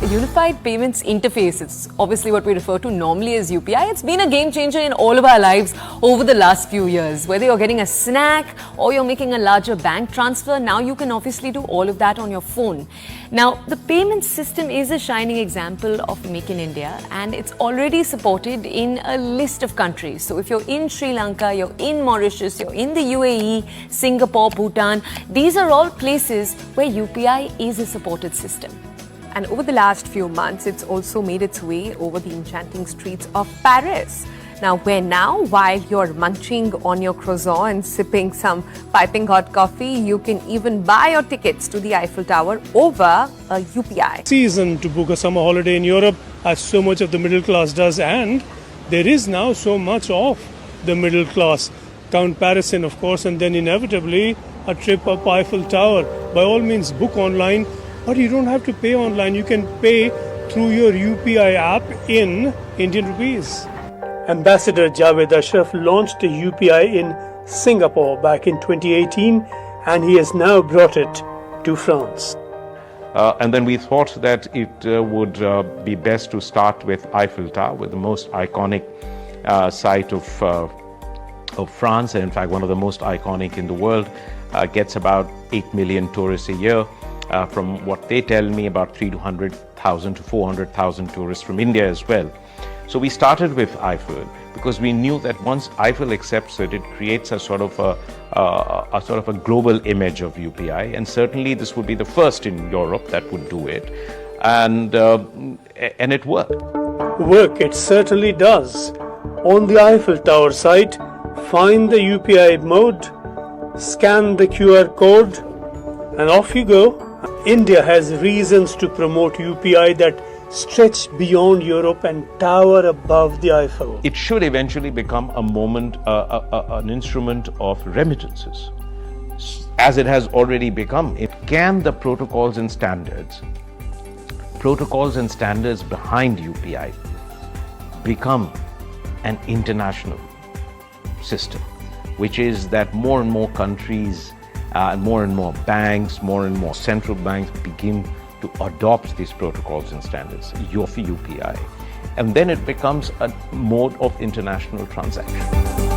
Unified Payments Interface, it's obviously what we refer to normally as UPI. It's been a game changer in all of our lives over the last few years. Whether you're getting a snack or you're making a larger bank transfer, now you can obviously do all of that on your phone. Now, the payment system is a shining example of Make in India, and it's already supported in a list of countries. So if you're in Sri Lanka, you're in Mauritius, you're in the UAE, Singapore, Bhutan, these are all places where UPI is a supported system. And over the last few months, it's also made its way over the enchanting streets of Paris. Now, while you're munching on your croissant and sipping some piping hot coffee, you can even buy your tickets to the Eiffel Tower over a UPI. Season to book a summer holiday in Europe, as so much of the middle class does, and there is now so much of the middle class. Count Paris in, of course, and then inevitably a trip up Eiffel Tower. By all means, book online. But you don't have to pay online. You can pay through your UPI app in Indian rupees. Ambassador Javed Ashraf launched a UPI in Singapore back in 2018, and he has now brought it to France. And then we thought that it would be best to start with Eiffel Tower, with the most iconic site of France, and in fact one of the most iconic in the world. Gets about 8 million tourists a year. From what they tell me, about 300,000 to 400,000 tourists from India as well. So we started with Eiffel because we knew that once Eiffel accepts it, it creates a sort of a global image of UPI, and certainly this would be the first in Europe that would do it, and it worked. It certainly does. On the Eiffel Tower site, find the UPI mode, scan the QR code, and off you go. India has reasons to promote UPI that stretch beyond Europe and tower above the Eiffel. It should eventually become an instrument of remittances, as it has already become. Can the protocols and standards behind UPI become an international system, which is that more and more countries and more banks, more and more central banks begin to adopt these protocols and standards of UPI. And then it becomes a mode of international transaction.